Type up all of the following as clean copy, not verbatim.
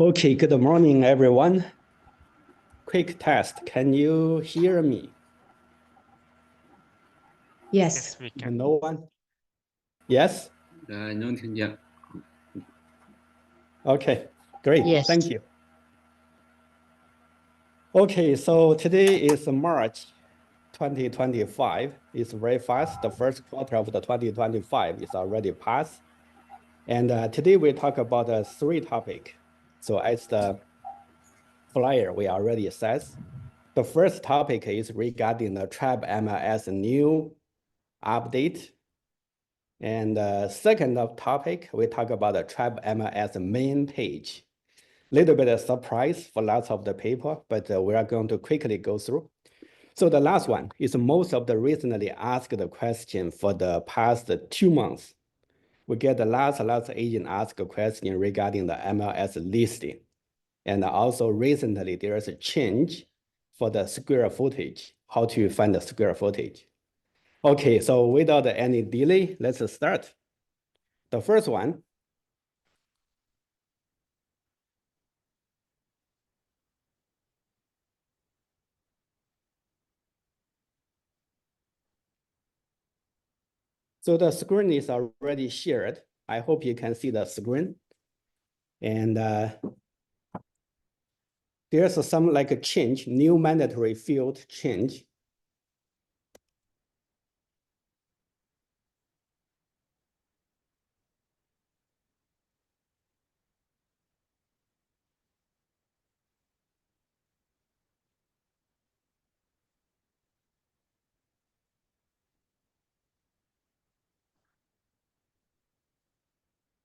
Okay, good morning, everyone. Quick test. Can you hear me? Yes. we can. No one? Yes? 能听见。Okay, great. Yes. Thank you. Okay, so today is March 2025. It's very fast. The first quarter of the 2025 is already passed. And today we talk about three topics. So as the flyer we already says, the first topic is regarding the TRREB MLS new update. And second topic, we talk about the TRREB MLS main page. Little bit of surprise for lots of the people, but we are going to quickly go through. So the last one is most of the recently asked question for the past 2 months. We get lots of agents ask a question regarding the MLS listing. And also recently there is a change for the square footage, how to find the square footage. Okay, so without any delay, let's start. The first one. So the screen is already shared. I hope you can see the screen. And there's some like a change, new mandatory field change.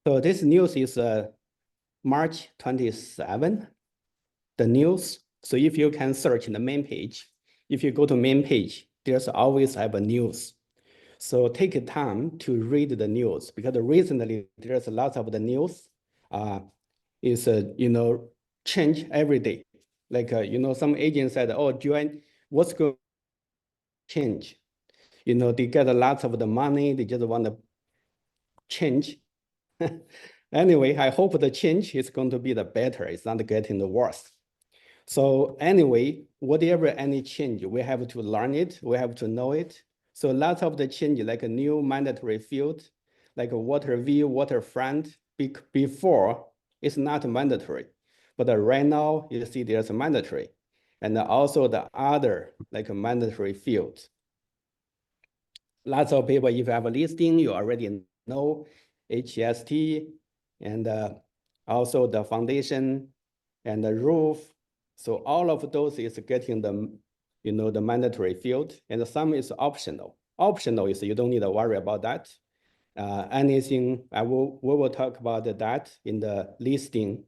So this news is March 27, the news. So if you can search in the main page, if you go to main page, there's always have a news. So take time to read the news because recently there's a lot of the news is, change every day. Like, some agents said, oh, Joanne, what's going to change? They get a lot of the money, they just want to change. Anyway, I hope the change is going to be the better. It's not getting the worse. So anyway, whatever any change, we have to learn it. We have to know it. So lots of the change, like a new mandatory field, like a water view, waterfront, before it's not mandatory. But right now, you see there's a mandatory. And also the other, like a mandatory field. Lots of people, if you have a listing, you already know HST, and also the foundation and the roof. So all of those is getting the, the mandatory field, and some is optional. Optional is you don't need to worry about that. Anything, we will talk about that in the listing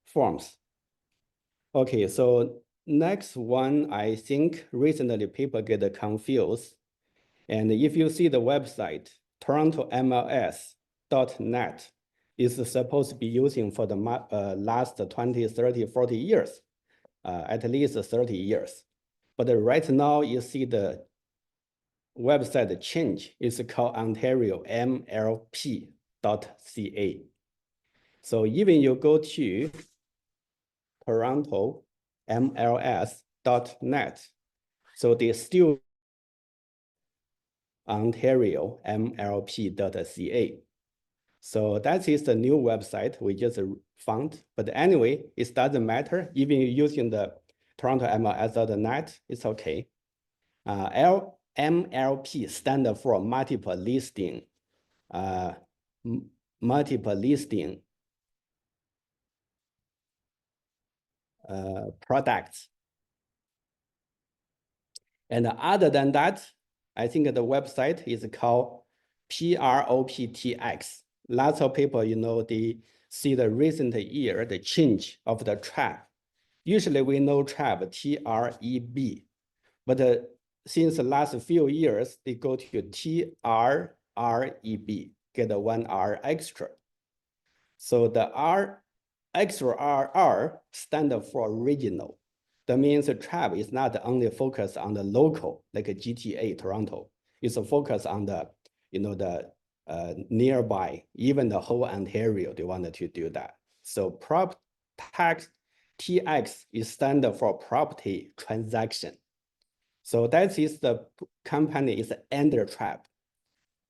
forms. Okay, so next one, I think recently people get confused. And if you see the website, TorontoMLS.net is supposed to be using for the last 20, 30, 40 years, at least 30 years. But right now you see the website change is called Ontario MLP.ca. So even you go to Toronto MLS.net, so they still Ontario MLP.ca. So that is the new website we just found. But anyway, it doesn't matter. Even using the Toronto MLS.net, it's okay. MLP stands for multiple listing. Multiple listing products. And other than that, I think the website is called TROPTX. Lots of people, they see the recent year, the change of the TRREB. Usually we know TRREB, TREB, but since the last few years, they go to TRREB, get a 1 R extra. So the R extra RR stand for regional. That means the TRREB is not only focused on the local, like a GTA Toronto. It's a focus on the, the nearby, even the whole Ontario, they wanted to do that. So prop tax TX is standard for property transaction. So that is the company is under TRREB.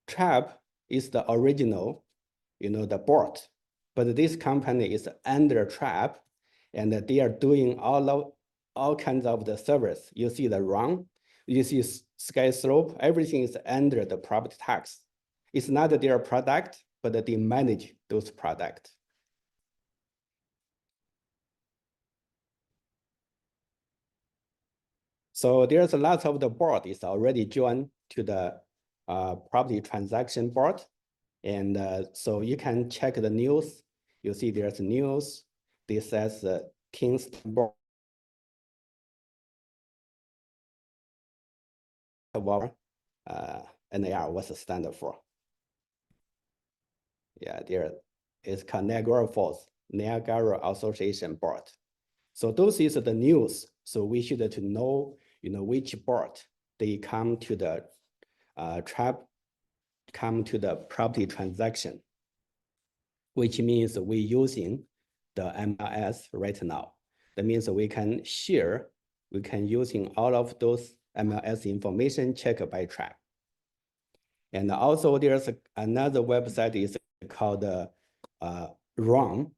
TRREB is the original, the board, but this company is under TRREB, and they are doing all kinds of the service. You see the run, you see sky slope, everything is under the property tax. It's not their product, but they manage those products. So there's a lot of the board is already joined to the property transaction board. And so you can check the news. You see there's news. This says King's board. NAR, what's the standard for? Yeah, there is called Niagara Falls, Niagara Association Board. So those is the news. So we should to know, which board they come to the come to the property transaction, which means we're using the MLS right now. That means we can using all of those MLS information checked by TRREB. And also there's another website is called RUM.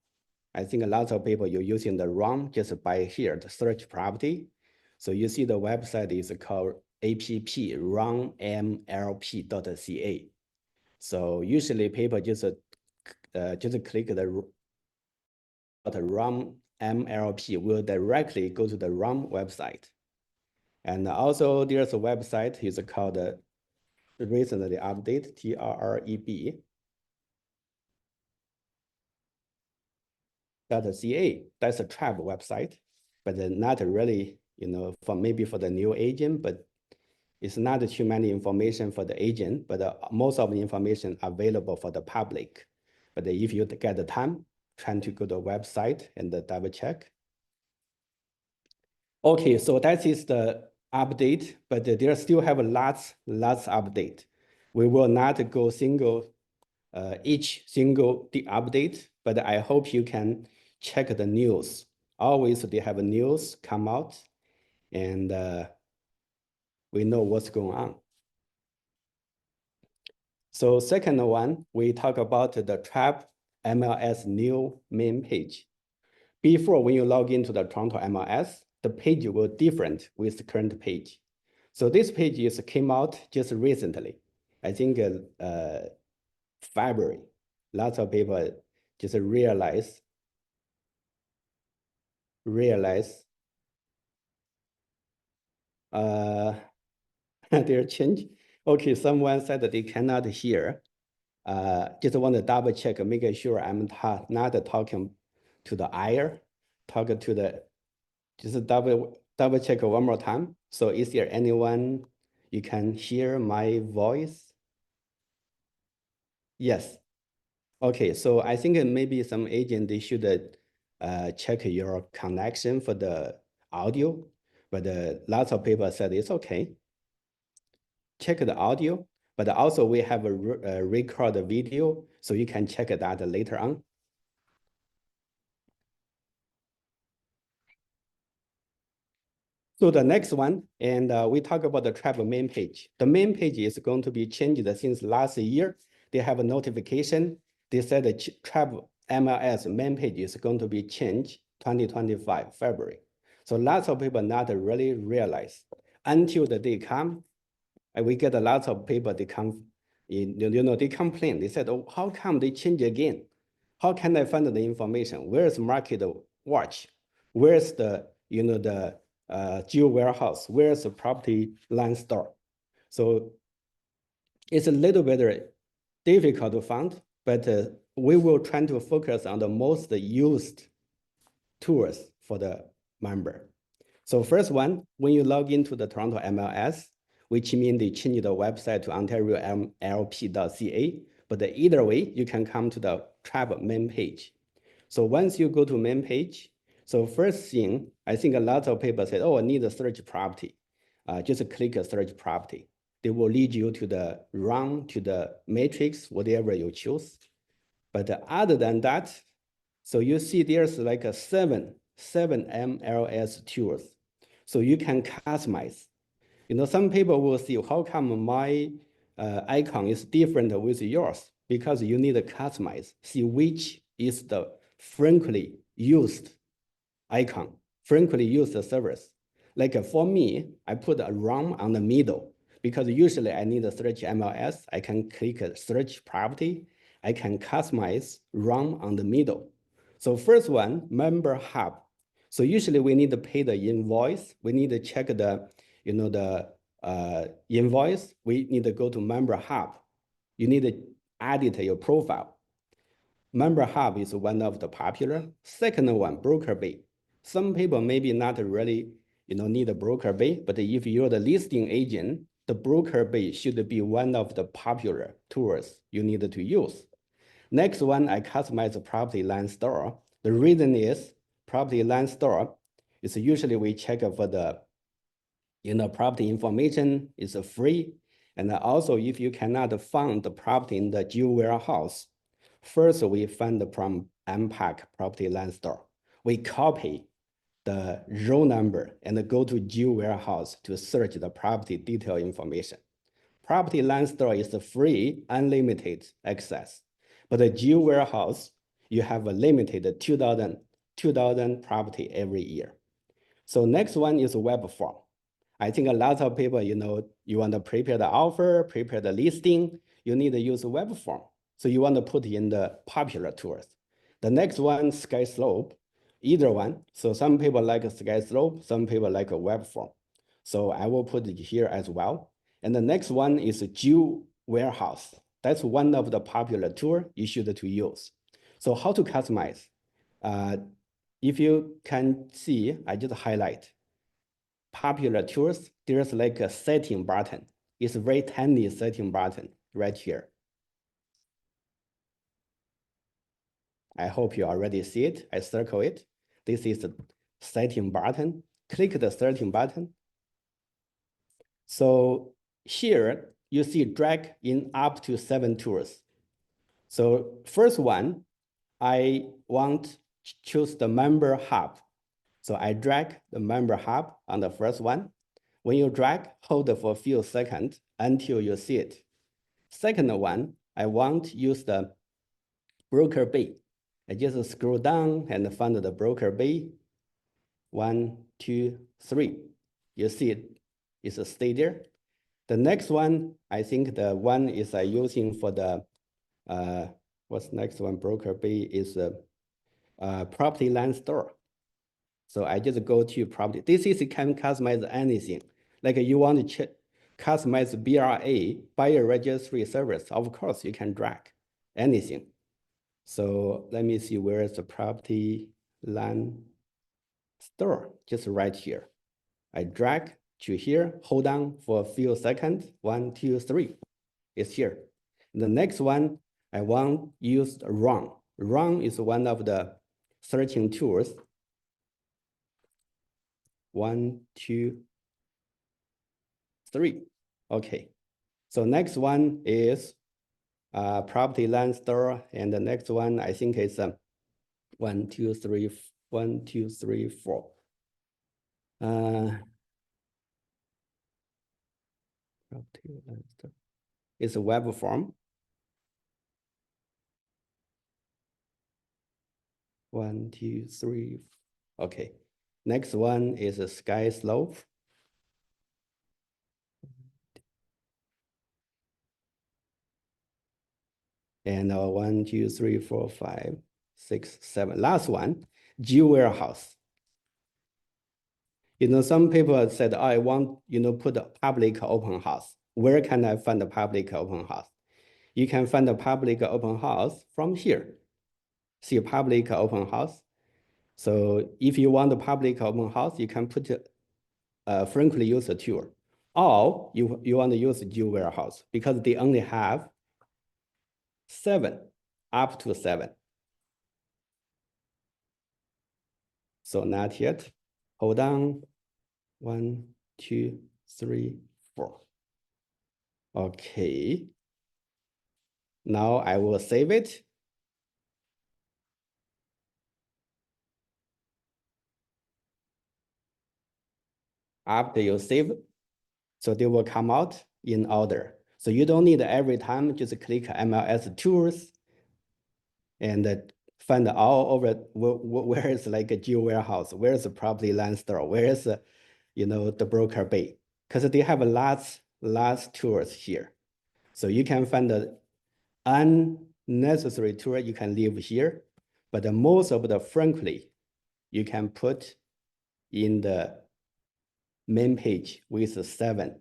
I think a lot of people you're using the RUM just by here, the search property. So you see the website is called apprummlp.ca. So usually people just click the RUM MLP will directly go to the RUM website. And also there's a website is called recently update TRREB. .ca. That's a TRREB website, but not really, maybe for the new agent, but it's not too many information for the agent, but most of the information available for the public. But if you get the time, trying to go to the website and double check. Okay, so that is the update, but there still have lots update. We will not go each single the update, but I hope you can check the news. Always they have a news come out, and we know what's going on. So second one, we talk about the TRREB MLS new main page. Before, when you log into the Toronto MLS, the page will different with the current page. So this page came out just recently. I think February. Lots of people just realize their change. Okay, someone said that they cannot hear. Just want to double check, making sure I'm not talking to the air, just double check one more time. So is there anyone you can hear my voice? Yes. Okay, so I think maybe some agent, they should check your connection for the audio, but lots of people said it's okay. Check the audio, but also we have a record video, so you can check that later on. So the next one, and we talk about the TRREB main page. The main page is going to be changed since last year. They have a notification. They said the TRREB MLS main page is going to be changed 2025 February. So lots of people not really realize until the day come. And we get a lot of people, they come, they complain. They said, oh, how come they change again? How can I find the information? Where's Market Watch? Where's the, Geo Warehouse? Where's the property line store? So it's a little bit difficult to find, but we will try to focus on the most used tools for the member. So first one, when you log into the Toronto MLS, which means they change the website to OntarioMLP.ca, but either way, you can come to the TRREB main page. So once you go to main page, so first thing, I think a lot of people said, oh, I need a search property. Just click a search property. They will lead you to the run, to the matrix, whatever you choose. But other than that, So you see there's like a seven MLS tools. So you can customize. Some people will see how come my icon is different with yours, because you need to customize, see which is the frequently used icon, frequently used service. Like for me, I put a ROM on the middle because usually I need to search MLS. I can click search property. I can customize ROM on the middle. So first one, member hub. So usually we need to pay the invoice. We need to check the, invoice. We need to go to member hub. You need to edit your profile. Member hub is one of the popular. Second one, broker bay. Some people maybe not really, need a broker bay, but if you're the listing agent, the broker bay should be one of the popular tools you need to use. Next one, I customize the property line store. The reason is property line store is usually we check for the, property information is free. And also if you cannot find the property in the Geo warehouse, first, we find from MPAC property line store. We copy the row number and go to Geo warehouse to search the property detail information. Property line store is free, unlimited access. But the Geo warehouse, you have a limited 2,000 property every year. So next one is web form. I think a lot of people, you want to prepare the offer, prepare the listing, you need to use a web form. So you want to put in the popular tools. The next one, sky slope, either one. So some people like a sky slope, some people like a web form. So I will put it here as well. And the next one is a Geo warehouse. That's one of the popular tool you should to use. So how to customize? If you can see, I just highlight popular tools. There's like a setting button. It's a very tiny setting button right here. I hope you already see it. I circle it. This is the setting button. Click the setting button. So here you see drag in up to 7 tools. So first one, I want to choose the member hub. So I drag the member hub on the first one. When you drag, hold for a few seconds until you see it. Second one, I want to use the broker bay. I just scroll down and find the broker bay. 1, 2, 3. You see it, it's a stay there. The next one, I think the one is using for the, what's next one, broker bay is property line store. So I just go to property. This is can customize anything. Like you want to customize BRA, buyer registry service. Of course, you can drag anything. So let me see where is the property line store, just right here. I drag to here, hold on for a few seconds. 1, 2, 3, it's here. The next one, I want use run. Run is one of the searching tools. 1, 2, 3. Okay. So next one is property line store, and the next one I think is 1, 2, 3, 1, 2, 3, 4. Property line store. It's a web form. 1, 2, 3. Okay. Next one is a sky slope. And 1, 2, 3, 4, 5, 6, 7. Last one, Geo warehouse. Some people said, I want, put a public open house. Where can I find a public open house? You can find a public open house from here. See a public open house. So if you want a public open house, you can put frequently use a tool. Or you want to use Geo warehouse because they only have 7, up to 7. So not yet. Hold on. 1, 2, 3, 4. Okay. Now I will save it. After you save, so they will come out in order. So you don't need every time just click MLS tools and find all over where is like a geo warehouse, where is the property land store, where is the broker bay, because they have lots tools here. So you can find the unnecessary tool you can leave here, but the most of the frankly you can put in the main page with 7.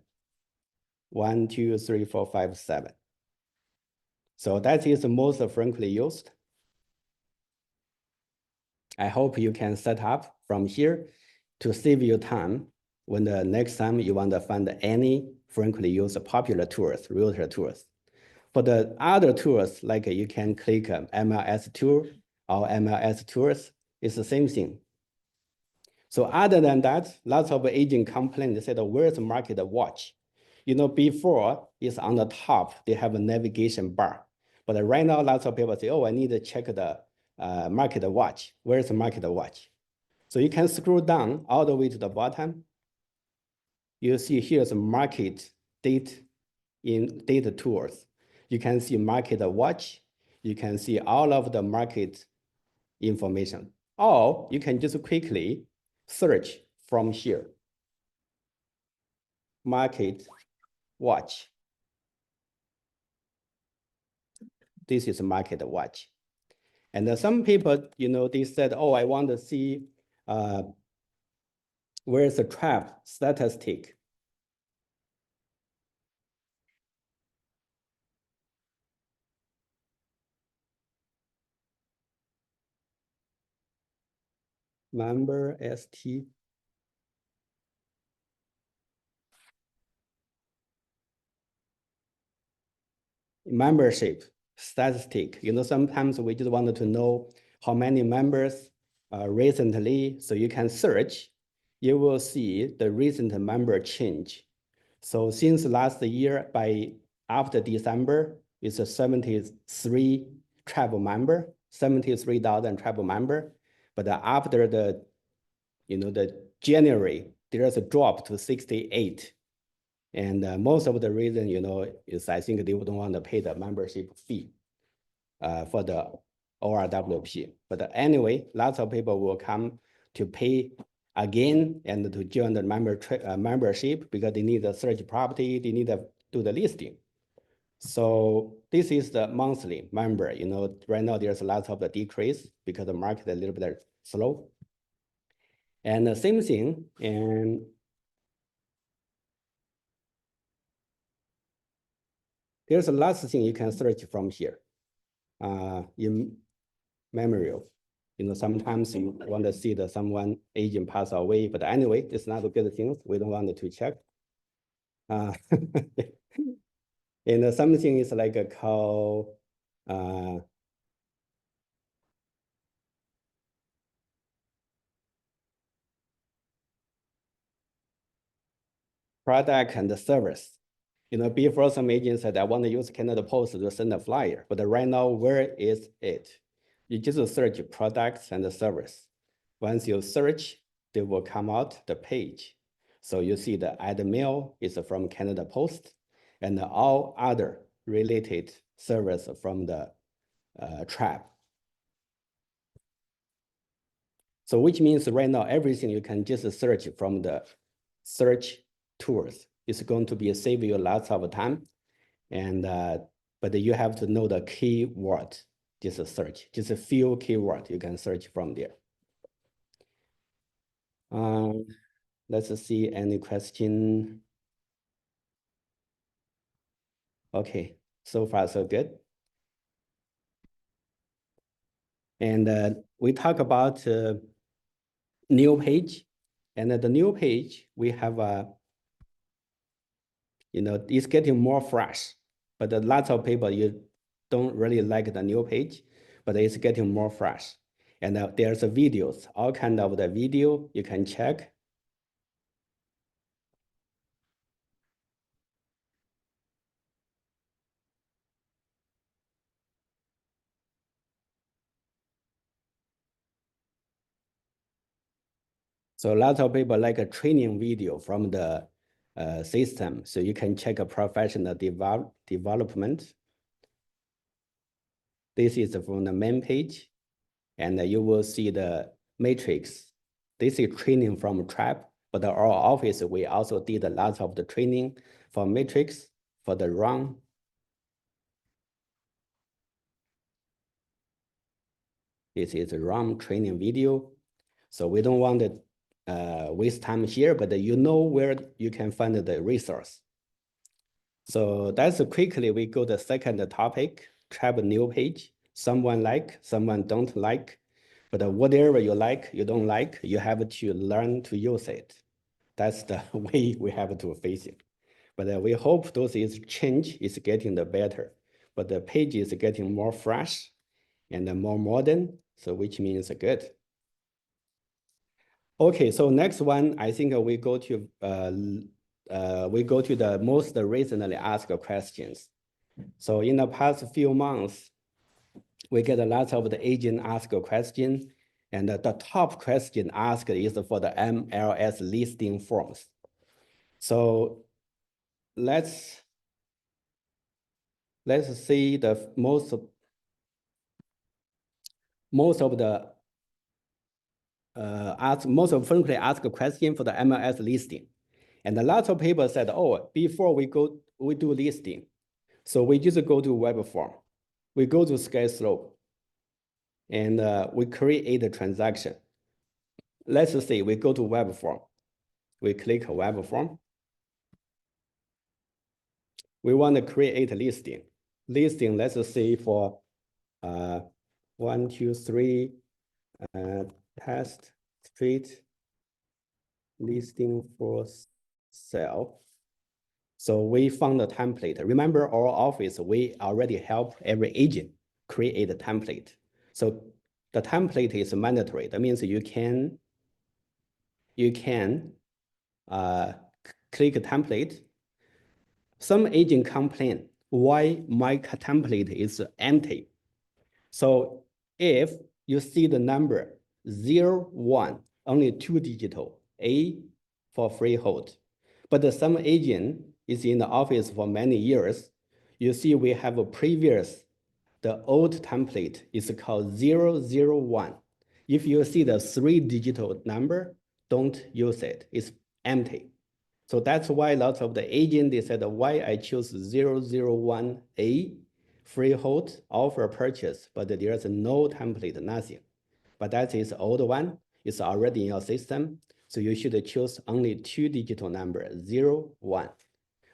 1, 2, 3, 4, 5, 7. So that is most frequently used. I hope you can set up from here to save you time when the next time you want to find any frequently used popular tools, realtor tools. For the other tools, like you can click MLS tool or MLS tools, it's the same thing. So other than that, lots of agents complain, they said, where's the market watch? Before it's on the top, they have a navigation bar. But right now, lots of people say, oh, I need to check the market watch. Where's the market watch? So you can scroll down all the way to the bottom. You see here's market date in data tools. You can see market watch. You can see all of the market information. Or you can just quickly search from here. Market watch. This is market watch. And some people, they said, oh, I want to see where's the TRREB statistic. Member ST. Membership statistic. Sometimes we just wanted to know how many members recently. So you can search. You will see the recent member change. So since last year, after December, it's a 73 tribal member, 73,000 tribal member. But after the January, there's a drop to 68. And most of the reason, is I think they don't want to pay the membership fee for the ORWP. But anyway, lots of people will come to pay again and to join the membership because they need to search property, they need to do the listing. So this is the monthly member. Right now there's lots of the decrease because the market is a little bit slow. And the same thing, and there's a last thing you can search from here in memorial. Sometimes you want to see that someone agent pass away, but anyway, it's not a good thing. We don't want to check. And something is like a call product and the service. Before some agents said, I want to use Canada Post to send a flyer, but right now, where is it? You just search products and the service. Once you search, they will come out the page. So you see the add mail is from Canada Post and all other related service from the TRREB. So which means right now, everything you can just search from the search tools. It's going to be save you lots of time. And but you have to know the keyword, just search, just a few keywords you can search from there. Let's see any question. Okay, so far so good. And we talk about new page, and the new page we have it's getting more fresh, but lots of people you don't really like the new page, but it's getting more fresh. And there's videos, all kind of the video you can check. So lots of people like a training video from the system. So you can check a professional development. This is from the main page, and you will see the matrix. This is training from TRREB, but our office, we also did a lot of the training for matrix for the run. This is a run training video. So we don't want to waste time here, but you know where you can find the resource. So that's quickly, we go to the second topic, TRREB new page. Someone like, someone don't like, but whatever you like, you don't like, you have to learn to use it. That's the way we have to face it. But we hope those is change is getting the better, but the page is getting more fresh and more modern, so which means good. Okay, so next one, I think we go to the most recently asked questions. So in the past few months, we get a lot of the agent ask a question, and the top question asked is for the MLS listing forms. So let's see the most of the most frequently asked question for the MLS listing. And a lot of people said, oh, before we do listing, so we just go to web form, we go to SkySlope, and we create a transaction. Let's say we go to web form, we click web form. We want to create a listing. Listing, let's say for 1, 2, 3 test street listing for sale. So we found a template. Remember our office, we already help every agent create a template. So the template is mandatory. That means you can click a template. Some agent complain why my template is empty. So if you see the number 0, 1, only 2 digital, A for freehold, but some agent is in the office for many years, you see we have a previous, the old template is called 001. If you see the 3 digital number, don't use it, it's empty. So that's why lots of the agent, they said, why I choose 001A, freehold, offer purchase, but there's no template, nothing. But that is old one, it's already in your system. So you should choose only 2 digital number, 0, 1.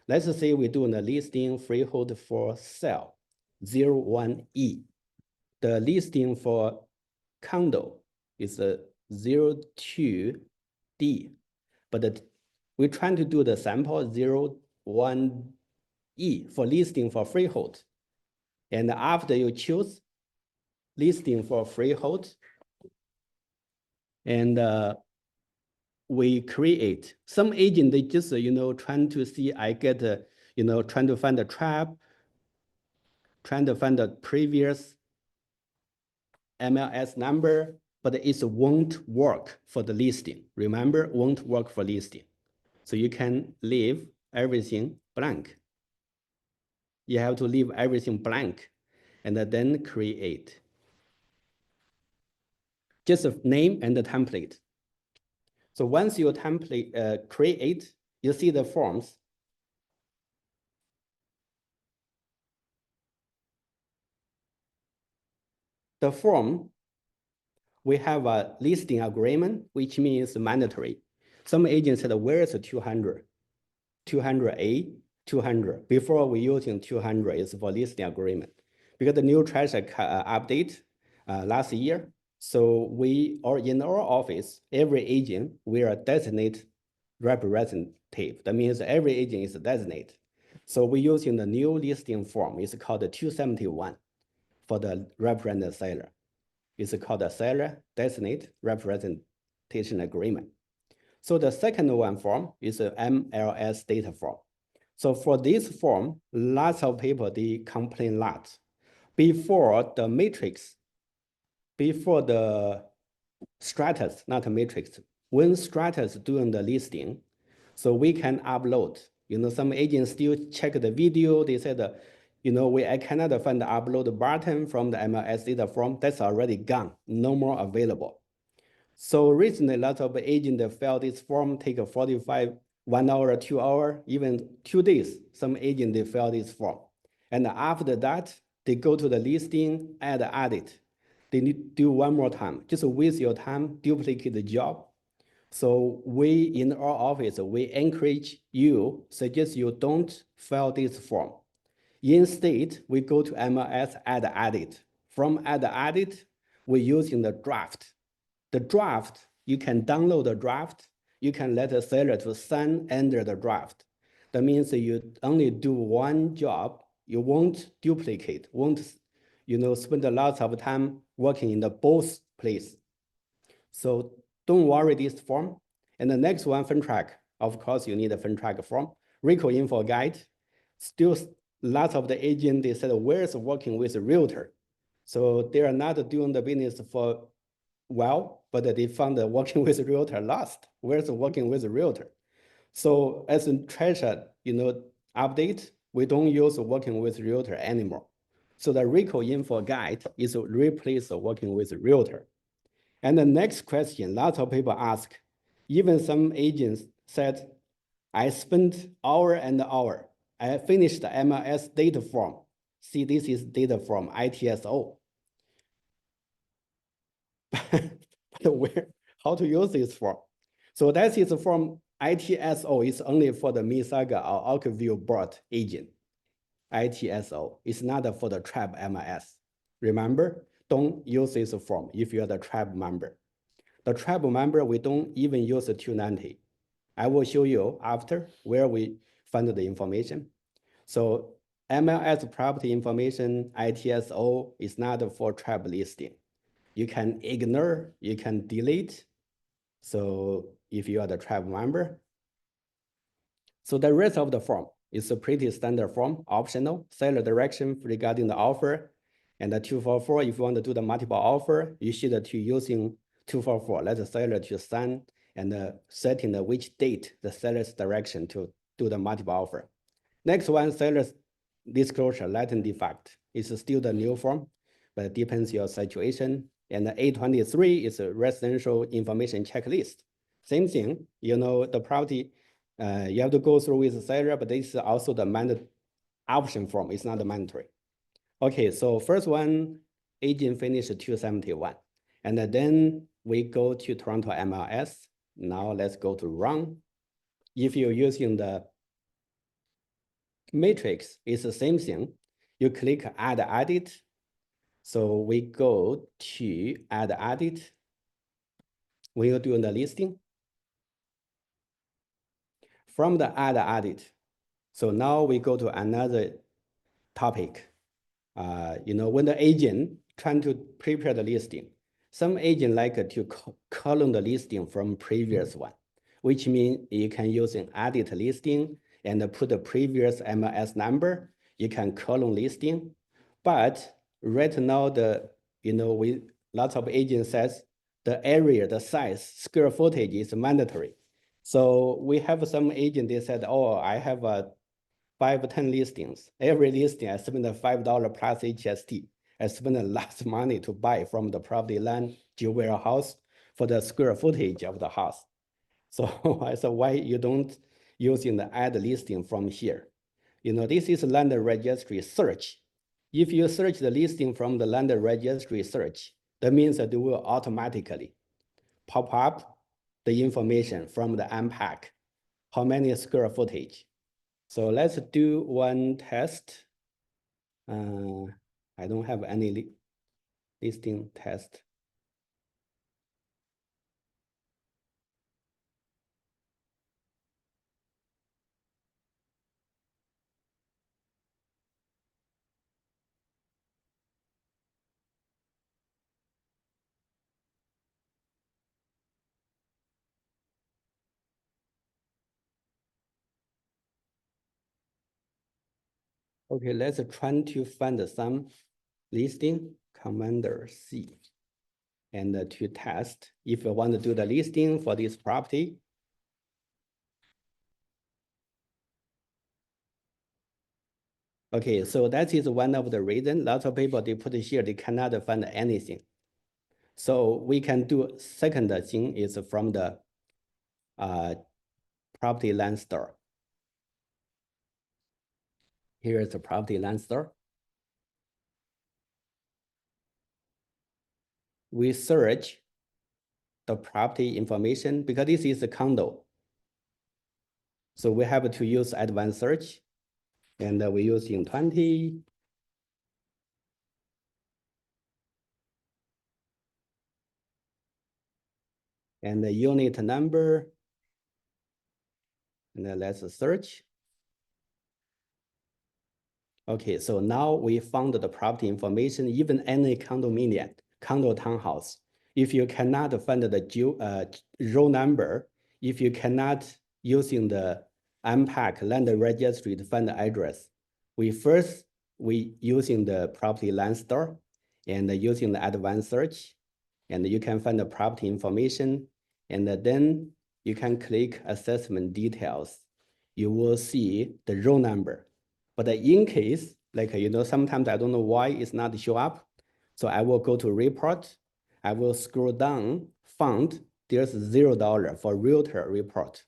Let's say we do the listing freehold for sale, 01E. The listing for condo is a 02D, but we're trying to do the sample 01E for listing for freehold. And after you choose listing for freehold, and we create, some agent, they just, trying to see, I get, trying to find the trap, trying to find the previous MLS number, but it won't work for the listing. Remember, won't work for listing. So you can leave everything blank. You have to leave everything blank and then create. Just a name and the template. So once your template create, you see the forms. The form, we have a listing agreement, which means mandatory. Some agents said, where is 200? 200A, 200. Before we using 200 is for listing agreement. Because the new treasury update last year, so we are in our office, every agent, we are designate representative. That means every agent is designated. So we're using the new listing form. It's called the 271 for the representative seller. It's called the seller designate representation agreement. So the second one form is a MLS data form. So for this form, lots of people, they complain a lot. Before the matrix, before the stratus, not a matrix, when Strata is doing the listing, so we can upload. Some agents still check the video. They said, I cannot find the upload button from the MLS data form. That's already gone, no more available. So recently, lots of agents fill this form, take a 45, 1 hour, 2 hour, even 2 days. Some agent, they fill this form. And after that, they go to the listing, add edit. They need to do one more time. Just waste your time, duplicate the job. So we, in our office, we encourage you, suggest you don't fill this form. Instead, we go to MLS, add edit. From add edit, we're using the draft. The draft, you can download the draft. You can let the seller to sign under the draft. That means that you only do one job. You won't duplicate, won't spend a lot of time working in the both place. So don't worry this form. And the next one, fund track. Of course, you need a fund track form. RICO info guide. Still, lots of the agent, they said, where's working with a realtor? So they are not doing the business for well, but they found that working with a realtor lost. Where's working with a realtor? So as a treasure, update, we don't use working with realtor anymore. So the RICO info guide is replace working with a realtor. And the next question, lots of people ask, even some agents said, I spent hour and hour. I finished the MLS data form. See, this is data form, ITSO. But where, how to use this form? So that is from ITSO. It's only for the Mississauga or Oakville board agent. ITSO. It's not for the TRREB MLS. Remember, don't use this form if you're the TRREB member. The TRREB member, we don't even use the 290. I will show you after where we find the information. So MLS property information, ITSO is not for TRREB listing. You can ignore, you can delete. So if you are the TRREB member. So the rest of the form is a pretty standard form, optional, seller direction regarding the offer. And the 244, if you want to do the multiple offer, you should to using 244, let the seller to sign and setting the which date the seller's direction to do the multiple offer. Next one, seller's disclosure, latent defect. It's still the new form, but it depends your situation. And the 823 is a residential information checklist. Same thing, the property, you have to go through with the seller, but this is also the mandatory option form. It's not the mandatory. Okay, so first one, agent finished 271. And then we go to Toronto MLS. Now let's go to run. If you're using the matrix, it's the same thing. You click add edit. So we go to add edit. When you're doing the listing, from the add edit. So now we go to another topic. When the agent trying to prepare the listing, some agent like to column the listing from previous one, which means you can use an edit listing and put the previous MLS number. You can column listing, but right now lots of agents says the area, the size, square footage is mandatory. So we have some agent, they said, oh, I have 5, 10 listings. Every listing, I spend $5 plus HST. I spend a lot of money to buy from the property land jewel house for the square footage of the house. So I said, why you don't using the add listing from here? This is land registry search. If you search the listing from the land registry search, that means that it will automatically pop up the information from the unpack, how many square footage. So let's do one test. I don't have any listing test. Okay, let's try to find some listing, Commander C. and to test if you want to do the listing for this property. Okay, so that is one of the reasons lots of people they put here, they cannot find anything. So we can do second thing is from the property land store. Here is the property land store. We search the property information because this is a condo. So we have to use advanced search, and we use in 20. And the unit number, and then let's search. Okay, so now we found the property information, even any condominium, condo townhouse. If you cannot find the row number, if you cannot using the MPAC land registry to find the address, we using the property land store and using the advanced search, and you can find the property information, and then you can click assessment details. You will see the row number. But in case, like, sometimes I don't know why it's not show up. So I will go to report. I will scroll down, found there's $0 for realtor report,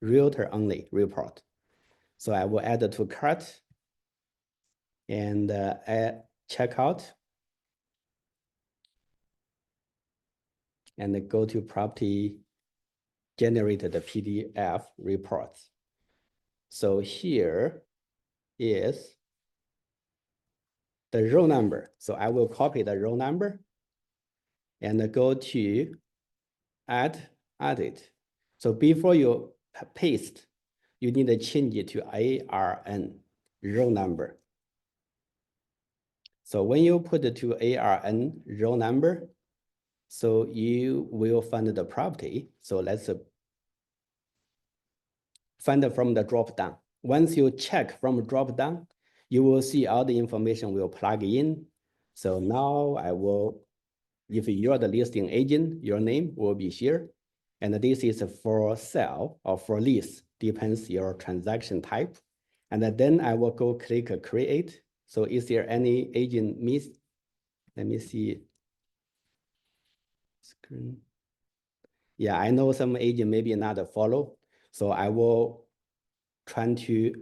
realtor only report. So I will add to cart and add checkout. And go to property, generate the PDF reports. So here is the row number. So I will copy the row number and go to add edit. So before you paste, you need to change it to ARN, row number. So when you put it to ARN, row number, so you will find the property. So let's find it from the drop down. Once you check from drop down, you will see all the information will plug in. So now I will, if you're the listing agent, your name will be here. And this is for sale or for lease, depends your transaction type. And then I will go click create. So is there any agent miss? Let me see. Screen. Yeah, I know some agent maybe not follow. So I will try to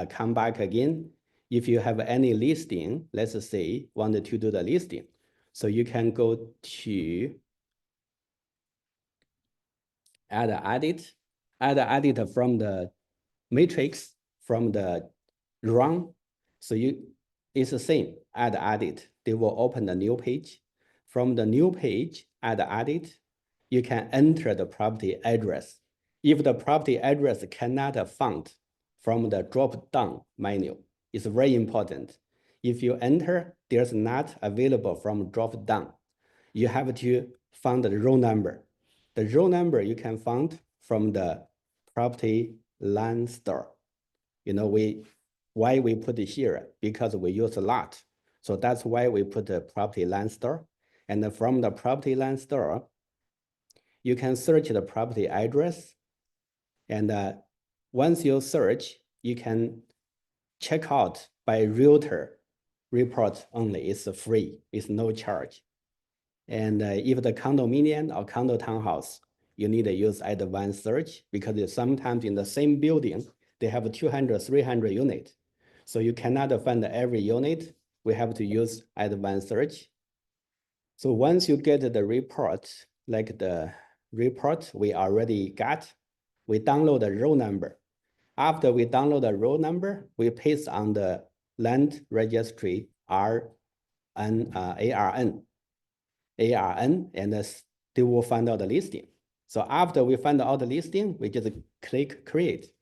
come back again. If you have any listing, let's say wanted to do the listing. So you can go to add edit from the matrix, from the run. So it's the same, add edit. They will open the new page. From the new page, add edit, you can enter the property address. If the property address cannot found from the drop-down menu, it's very important. If you enter, there's not available from drop-down. You have to find the row number. The row number you can find from the property land store. Why we put it here? Because we use a lot. So that's why we put the property land store. And from the property land store, you can search the property address. And once you search, you can check out by realtor report only. It's free, it's no charge. And if the condominium or condo townhouse, you need to use advanced search because sometimes in the same building, they have 200, 300 units. So you cannot find every unit. We have to use advanced search. So once you get the report, like the report we already got, we download the row number. After we download the row number, we paste on the land registry ARN, and they will find out the listing. So after we find out the listing, we just click create.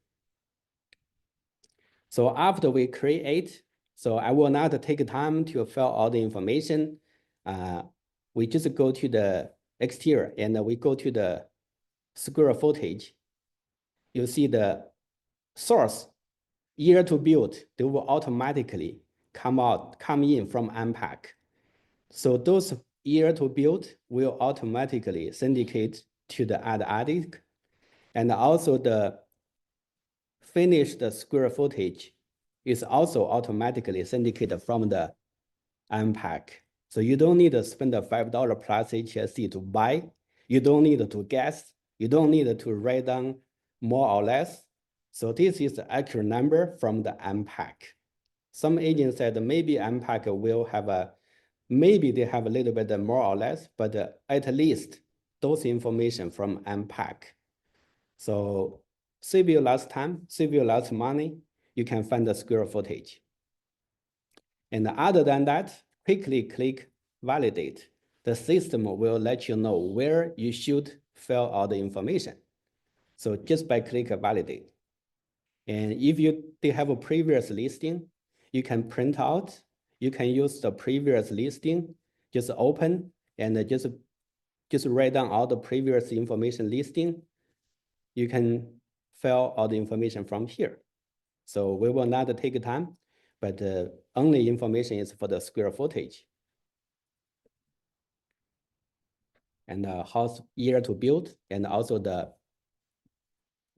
So after we create, so I will not take time to fill all the information. We just go to the exterior and we go to the square footage. You see the source, year to build, they will automatically come in from MPAC. So those year to build will automatically syndicate to the attic, and also the finished square footage is also automatically syndicated from the unpack. So you don't need to spend a $5 plus HSC to buy. You don't need to guess. You don't need to write down more or less. So this is the accurate number from the unpack. Some agents said maybe unpack will have maybe they have a little bit more or less, but at least those information from unpack. So save you less time, save you less money. You can find the square footage. And other than that, quickly click validate. The system will let you know where you should fill out the information. So just by click validate. And if they have a previous listing, you can print out. You can use the previous listing, just open and just write down all the previous information listing. You can fill all the information from here. So we will not take time, but only information is for the square footage. And the house year to build, and also the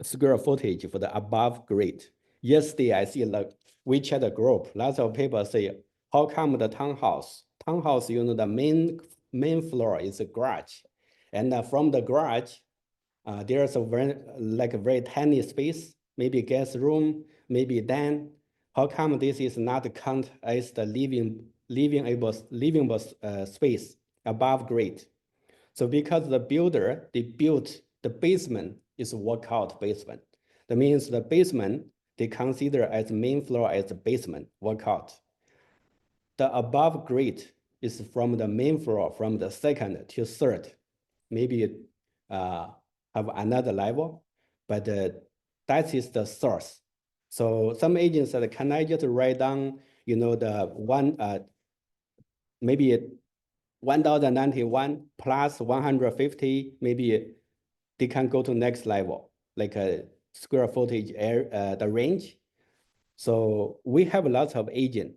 square footage for the above grade. Yesterday, I see like WeChat group, lots of people say, how come the townhouse, you know, the main floor is a garage. And from the garage, there's a very tiny space, maybe guest room, maybe den. How come this is not count as the living space above grade? So because the builder, they built the basement is workout basement. That means the basement, they consider as main floor as the basement workout. The above grade is from the main floor, from the second to third. Maybe have another level, but that is the source. So some agents said, can I just write down, you know, the one, maybe 1091 plus 150, maybe they can go to next level, like a square footage the range. So we have lots of agents,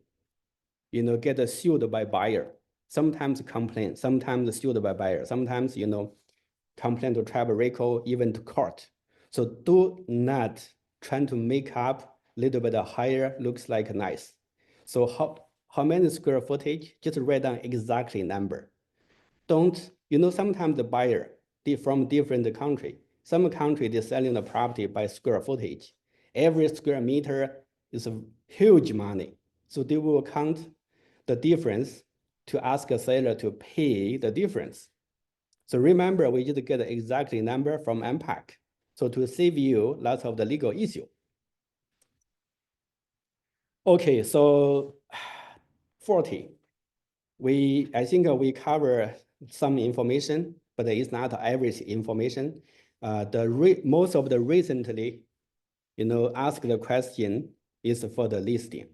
you know, get sued by buyer, sometimes complain, sometimes sued by buyer, sometimes, you know, complain to tribal RICO, even to court. So do not try to make up a little bit higher, looks like nice. So how many square footage? Just write down exactly number. Don't, you know, sometimes the buyer, they from different country. Some country, they're selling the property by square footage. Every square meter is a huge money. So they will count the difference to ask a seller to pay the difference. So remember, we just get the exact number from MPAC. So to save you lots of the legal issue. Okay, so 40. I think we cover some information, but it's not average information. Most of the recently, you know, asked the question is for the listing.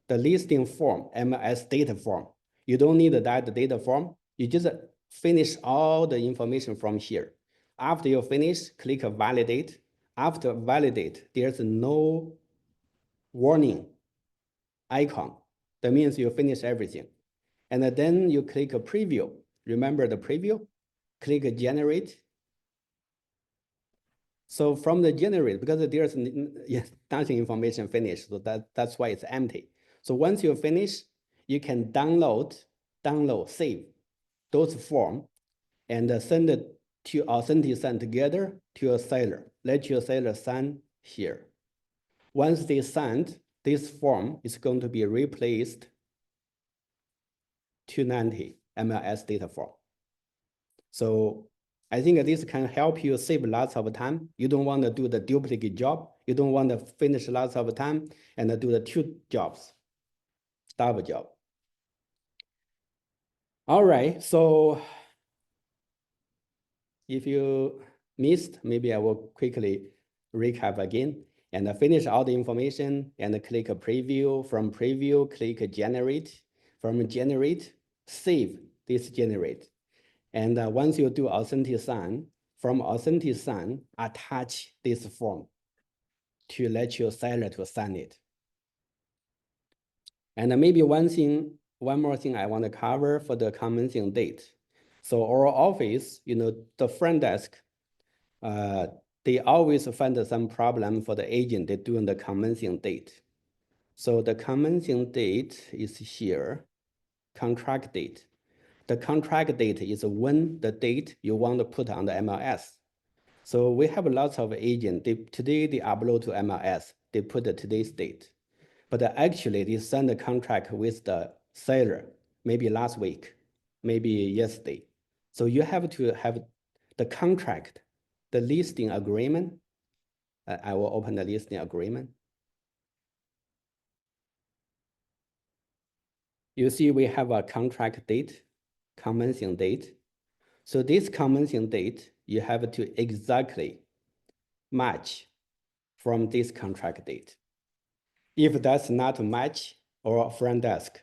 The listing form, MLS data form. You don't need that data form. You just finish all the information from here. After you finish, click validate. After validate, there's no warning icon. That means you finish everything. And then you click preview. Remember the preview? Click generate. So from the generate, because there's nothing information finished, so that's why it's empty. So once you finish, you can download, save those form, and send it to Authentic together to your seller. Let your seller sign here. Once they signed, this form is going to be replaced 290 MLS data form. So I think this can help you save lots of time. You don't want to do the duplicate job. You don't want to finish lots of time and do the two jobs, double job. All right, so if you missed, maybe I will quickly recap again and finish all the information and click preview. From preview, click generate. From generate, save this generate. And once you do Authentic sign, from Authentic sign, attach this form to let your seller to sign it. And maybe one thing one more thing I want to cover for the commencing date. So our office, the front desk, they always find some problem for the agent doing the commencing date. So the commencing date is here, contract date. The contract date is when the date you want to put on the MLS. So we have lots of agents. Today they upload to MLS. They put today's date. But actually they signed the contract with the seller maybe last week, maybe yesterday. So you have to have the contract, the listing agreement. I will open the listing agreement. You see we have a contract date, commencing date. So this commencing date, you have to exactly match from this contract date. If that's not a match, our front desk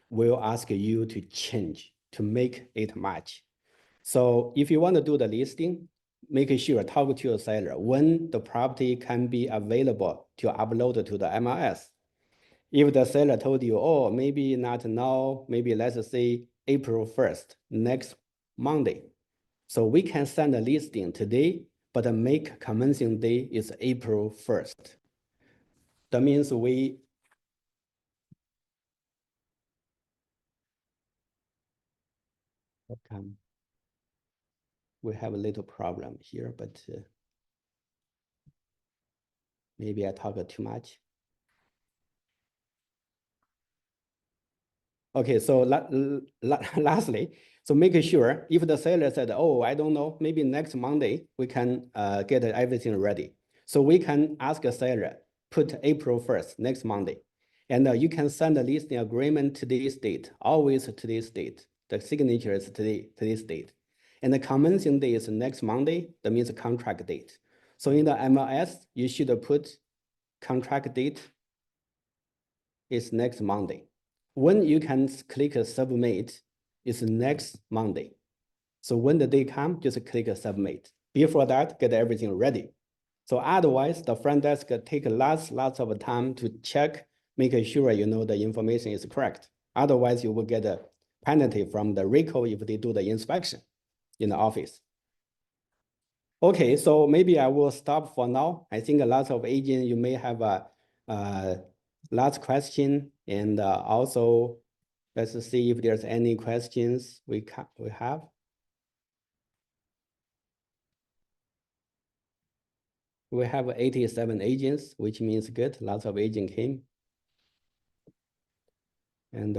will ask you to change to make it match. So if you want to do the listing, make sure talk to your seller when the property can be available to upload to the MLS. If the seller told you, oh, maybe not now, maybe let's say April 1st, next Monday. So we can send a listing today, but make commencing day is April 1st. That means we have a little problem here, but maybe I talk too much. Okay, so lastly, so make sure if the seller said, oh, I don't know, maybe next Monday, we can get everything ready. So we can ask a seller, put April 1st, next Monday. And you can send a listing agreement today's date, always today's date. The signature is today's date. And the commencing day is next Monday, that means contract date. So in the MLS, you should put contract date is next Monday. When you can click submit is next Monday. So when the day comes, just click submit. Before that, get everything ready. So otherwise, the front desk take lots of time to check, making sure the information is correct. Otherwise, you will get a penalty from the RECO if they do the inspection in the office. Okay, so maybe I will stop for now. I think a lot of agents, you may have a last question, and also let's see if there's any questions we have. We have 87 agents, which means good. Lots of agents came. And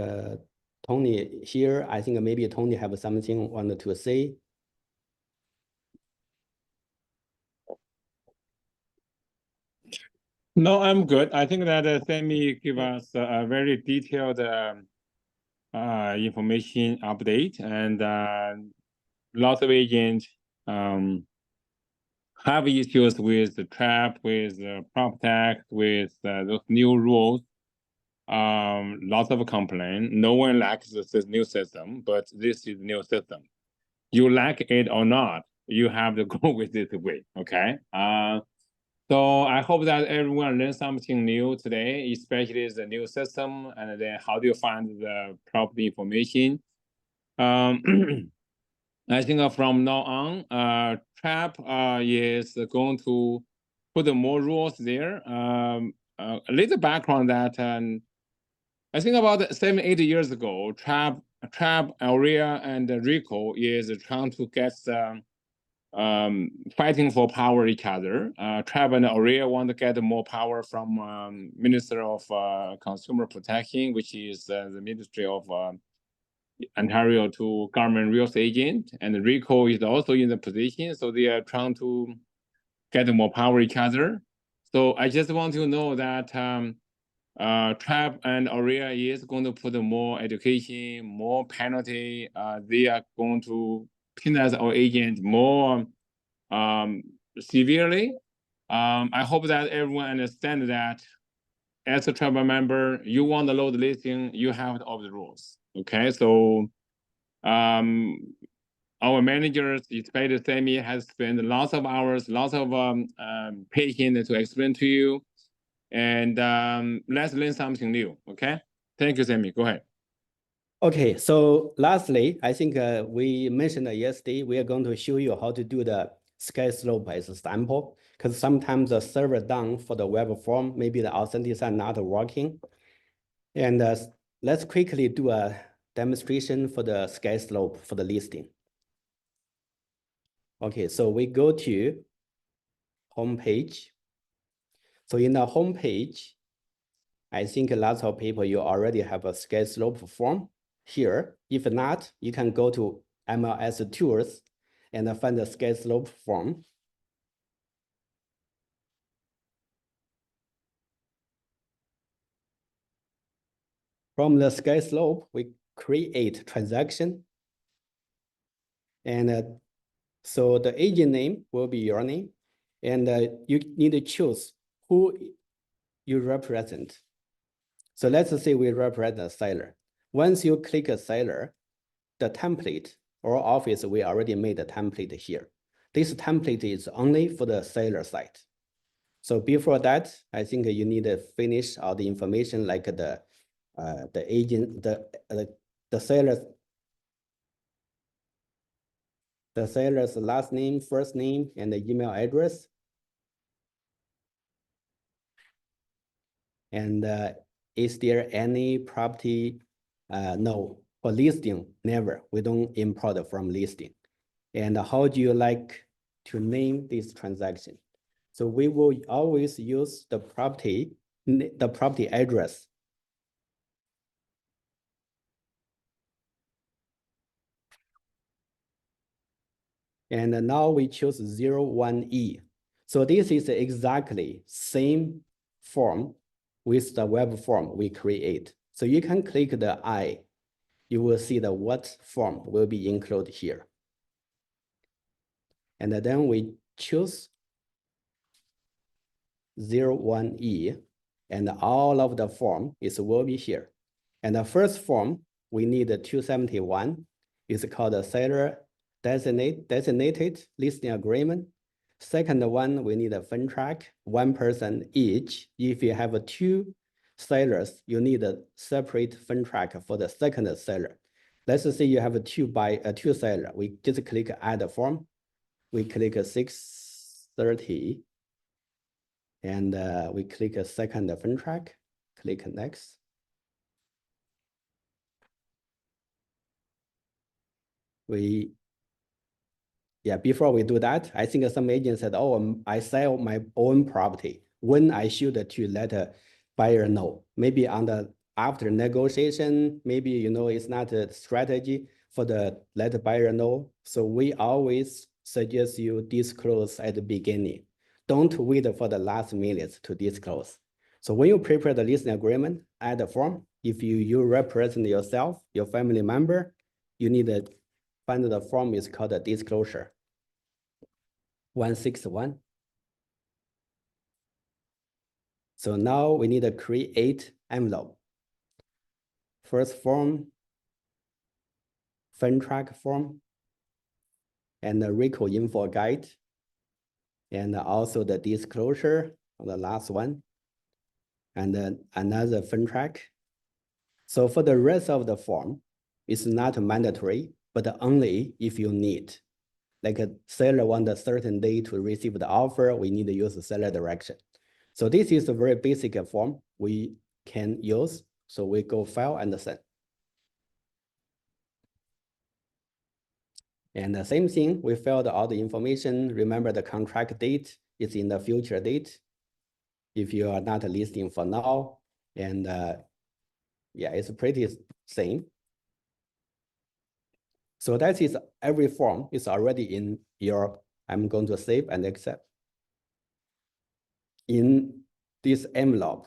Tony here, I think maybe Tony have something wanted to say. No, I'm good. I think that Sammy give us a very detailed information update, and lots of agents have issues with the TRREB, with prop tax, with those new rules. Lots of complaint. No one likes this new system, but this is new system. You like it or not, you have to go with this way. Okay. So I hope that everyone learned something new today, especially the new system, and then how do you find the property information. I think from now on, TRREB is going to put more rules there. A little background that I think about 7-8 years ago, TRREB, area, and RICO is trying to get fighting for power each other. TRREB and area want to get more power from Minister of Consumer Protection, which is the Ministry of Ontario to government real estate agent, and RICO is also in the position, so they are trying to get more power each other. So I just want to know that TRREB and area is going to put more education, more penalty. They are going to penalize our agent more severely. I hope that everyone understands that as a TRREB member, you want the load listing, you have all the rules. Okay, so our managers, especially Sammy, has spent lots of hours, lots of patience to explain to you. And let's learn something new, okay? Thank you, Sammy. Go ahead. Okay, so lastly, I think we mentioned yesterday, we are going to show you how to do the sky slope as a sample, because sometimes the server down for the web form, maybe the authentication not working. And let's quickly do a demonstration for the sky slope for the listing. Okay, so we go to home page. So in the home page, I think lots of people, you already have a sky slope form here. If not, you can go to MLS tools and find the sky slope form. From the sky slope, we create transaction. And so the agent name will be your name. And you need to choose who you represent. So let's say we represent a seller. Once you click a seller, the template or office, we already made a template here. This template is only for the seller side. So before that, I think you need to finish all the information like the agent, the seller's last name, first name, and the email address. And is there any property? No, for listing, never. We don't import from listing. And how do you like to name this transaction? So we will always use the property address. And now we choose 01E. So this is exactly same form with the web form we create. So you can click the I, you will see the what form will be included here. And then we choose 01E, and all of the form will be here. And the first form, we need 271, is called a seller designated listing agreement. Second one, we need a fund track, 1 person each. If you have two sellers, you need a separate fund track for the second seller. Let's say you have two seller. We just click add form. We click 630. And we click a second fund track, click next. Before we do that, I think some agent said, oh, I sell my own property. When I should to let a buyer know, maybe after negotiation, maybe, it's not a strategy for the let the buyer know. So we always suggest you disclose at the beginning. Don't wait for the last minute to disclose. So when you prepare the listing agreement, add a form. If you represent yourself, your family member, you need to find the form is called a disclosure. 161. So now we need to create envelope. First form, fund track form, and the RICO info guide, and also the disclosure on the last one, and then another fund track. So for the rest of the form, it's not mandatory, but only if you need. Like a seller want a certain day to receive the offer, we need to use the seller direction. So this is a very basic form we can use. So we go file and send. And the same thing, we filled all the information. Remember the contract date is in the future date. If you are not listing for now, and it's pretty same. So that is every form is already in your, I'm going to save and accept in this envelope.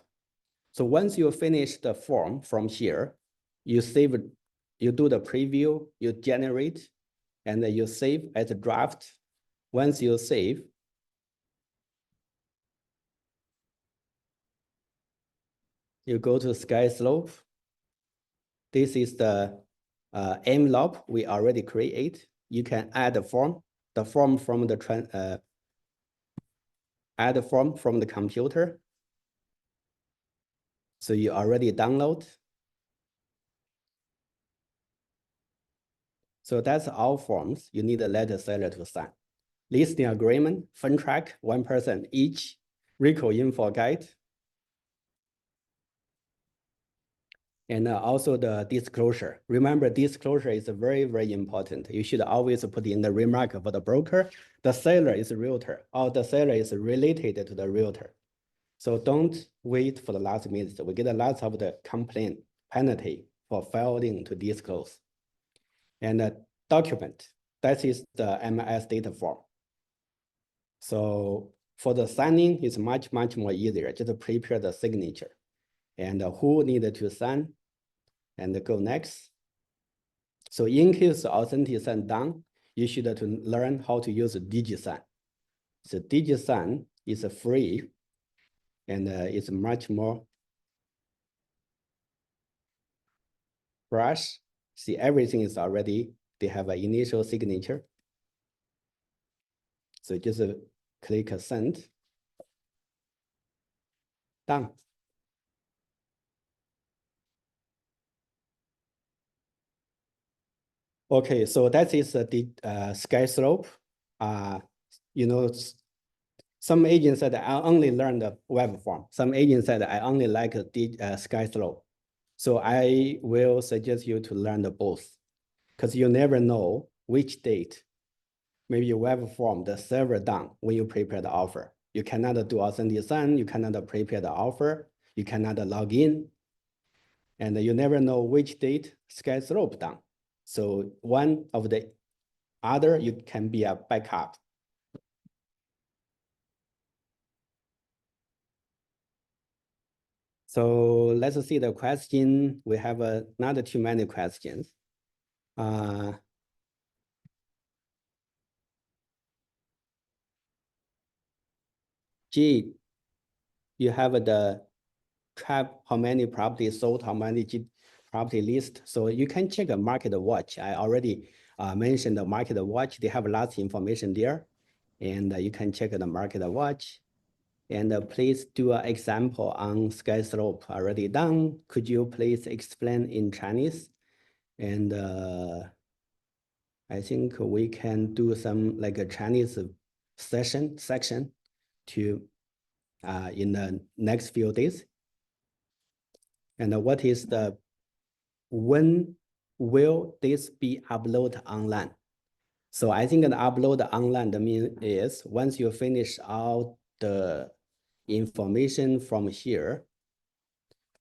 So once you finish the form from here, you save it, you do the preview, you generate, and then you save as a draft. Once you save, you go to sky slope. This is the envelope we already create. You can add the form from the add the form from the computer. So you already download. So that's all forms you need to let the seller to sign. Listing agreement, fund track, 1% each, RICO info guide, and also the disclosure. Remember, disclosure is very, very important. You should always put in the remark for the broker, the seller is a realtor, or the seller is related to the realtor. So don't wait for the last minute. We get a lot of the complaint penalty for failing to disclose. And the document, that is the MLS data form. So for the signing, it's much, much more easier. Just prepare the signature and who needed to sign and go next. So in case authentic sign done, you should to learn how to use DigiSign. So DigiSign is free and it's much more fresh. See, everything is already, they have an initial signature. So just click send. Done. Okay, so that is the sky slope. You know, some agents said I only learned the web form. Some agents said I only like the sky slope. So I will suggest you to learn the both, because you never know which date, maybe your web form, the server done when you prepare the offer. You cannot do authentic sign, you cannot prepare the offer, you cannot log in, and you never know which date sky slope done. So one of the other, you can be a backup. So let's see the question. We have not too many questions. G, you have the TRREB, how many properties sold, how many property list. So you can check a market watch. I already mentioned the market watch. They have lots of information there. And you can check the market watch. And please do an example on sky slope already done. Could you please explain in Chinese? And I think we can do some like a Chinese section to in the next few days. And what is when will this be uploaded online? So I think an upload online is once you finish all the information from here,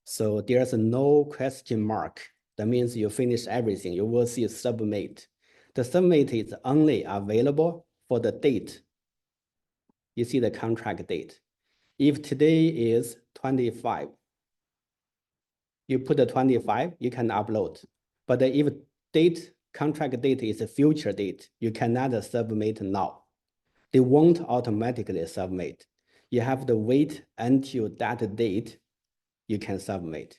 so there's no question mark. That means you finish everything. You will see submit. The submit is only available for the date. You see the contract date. If today is 25, you put the 25, you can upload. But if contract date is a future date, you cannot submit now. They won't automatically submit. You have to wait until that date, you can submit.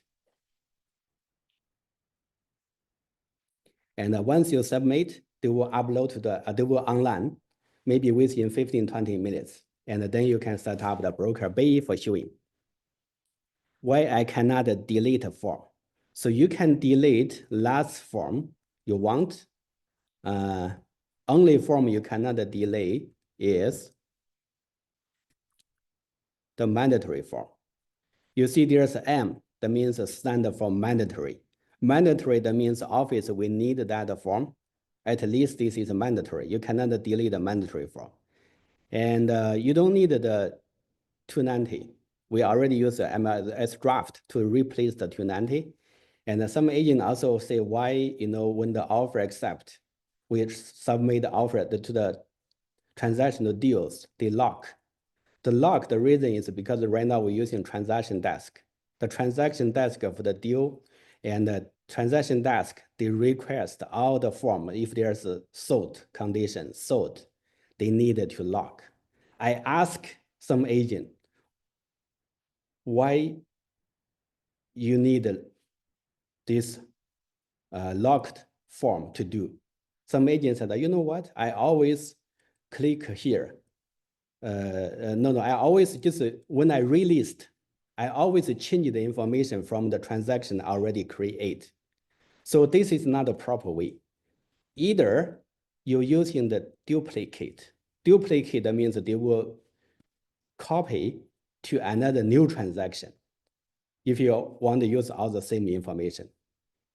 And once you submit, they will upload to they will online, maybe within 15, 20 minutes. And then you can set up the broker bay for showing. Why I cannot delete a form? So you can delete last form you want. Only form you cannot delete is the mandatory form. You see there's M, that means stand for mandatory. Mandatory, that means office, we need that form. At least this is mandatory. You cannot delete the mandatory form. And you don't need the 290. We already use the MLS draft to replace the 290. And some agent also say why, when the offer accept, we submit the offer to the transactional deals, they lock. The reason is because right now we're using transaction desk. The transaction desk of the deal and the transaction desk, they request all the form. If there's a sold condition, sold, they need to lock. I ask some agent, why you need this locked form to do? Some agent said, you know what? I always click here. I always just, when I relist, I always change the information from the transaction already create. So this is not a proper way. Either you're using the duplicate. Duplicate means they will copy to another new transaction if you want to use all the same information.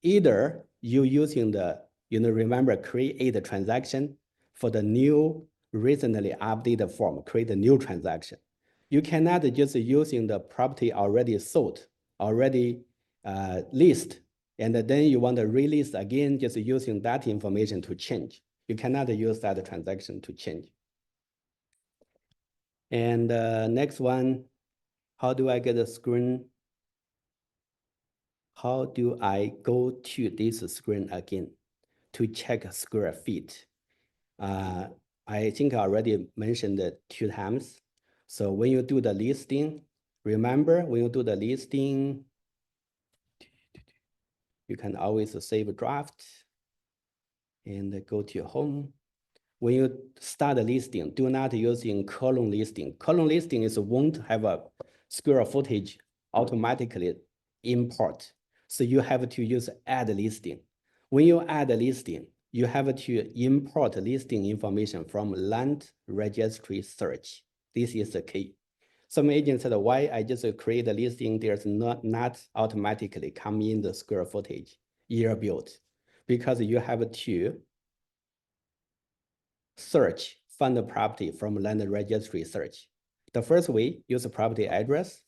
Either you're using the, remember, create a transaction for the new recently updated form, create a new transaction. You cannot just using the property already sold, already list, and then you want to release again, just using that information to change. You cannot use that transaction to change. And next one, how do I get a screen? How do I go to this screen again to check square feet? I think I already mentioned it 2 times. So when you do the listing, remember when you do the listing, you can always save a draft and go to your home. When you start a listing, do not using column listing. Column listing is won't have a square footage automatically import. So you have to use add listing. When you add a listing, you have to import listing information from land registry search. This is the key. Some agents said, why I just create a listing, there's not automatically come in the square footage year built, because you have to search, find the property from land registry search. The first way, use a property address.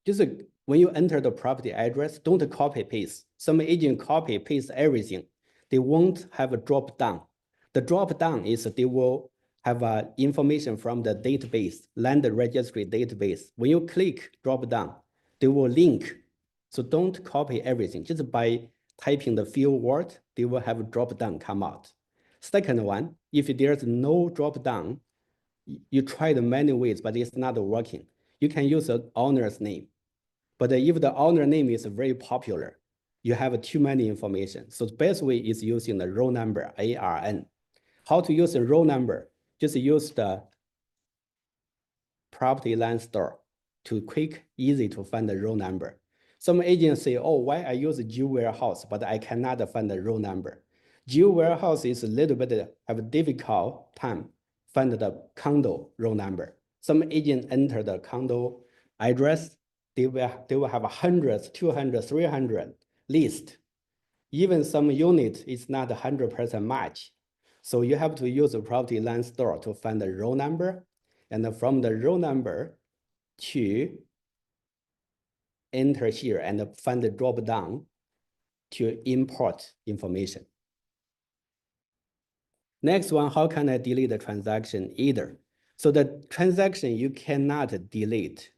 Just when you enter the property address, don't copy paste. Some agent copy paste everything. They won't have a drop down. The drop down is they will have information from the database, land registry database. When you click drop down, they will link. So don't copy everything. Just by typing the few words, they will have a drop down come out. Second one, if there's no drop down, you tried many ways, but it's not working. You can use an owner's name. But if the owner name is very popular, you have too many information. So the best way is using the row number, ARN. How to use a row number? Just use the property line store to quick, easy to find the row number. Some agents say, oh, why I use G warehouse, but I cannot find the row number. G warehouse is a little bit have a difficult time find the condo row number. Some agent enter the condo address, they will have hundreds, 200, 300 list. Even some unit is not 100% match. So you have to use a property line store to find the row number, and from the row number to enter here and find the drop down to import information. Next one, how can I delete the transaction? Either. So the transaction you cannot delete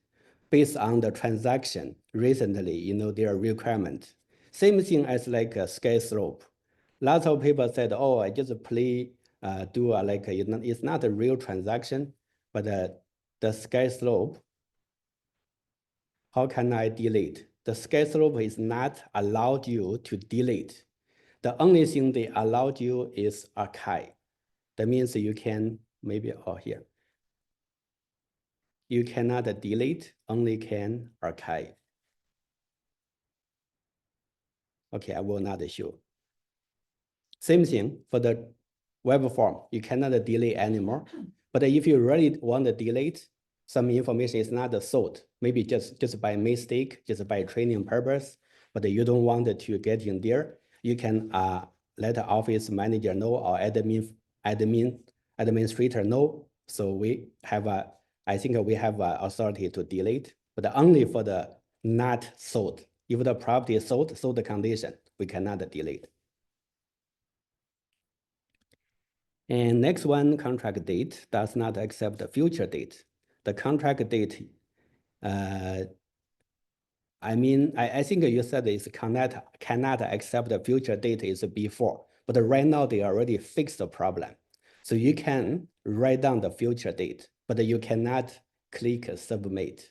based on the transaction recently, their requirement. Same thing as like a sky slope. Lots of people said, oh, I just it's not a real transaction, but the sky slope, how can I delete? The sky slope is not allowed you to delete. The only thing they allowed you is archive. That means you can, maybe here. You cannot delete, only can archive. Okay, I will not show. Same thing for the web form. You cannot delete anymore. But if you really want to delete, some information is not sold, maybe just by mistake, just by training purpose, but you don't want to get in there, you can let the office manager know or administrator know. So we have I think we have authority to delete, but only for the not sold. If the property is sold the condition, we cannot delete. And next one, contract date does not accept the future date. The contract date, I think you said it cannot accept the future date is before, but right now they already fixed the problem. So you can write down the future date, but you cannot click submit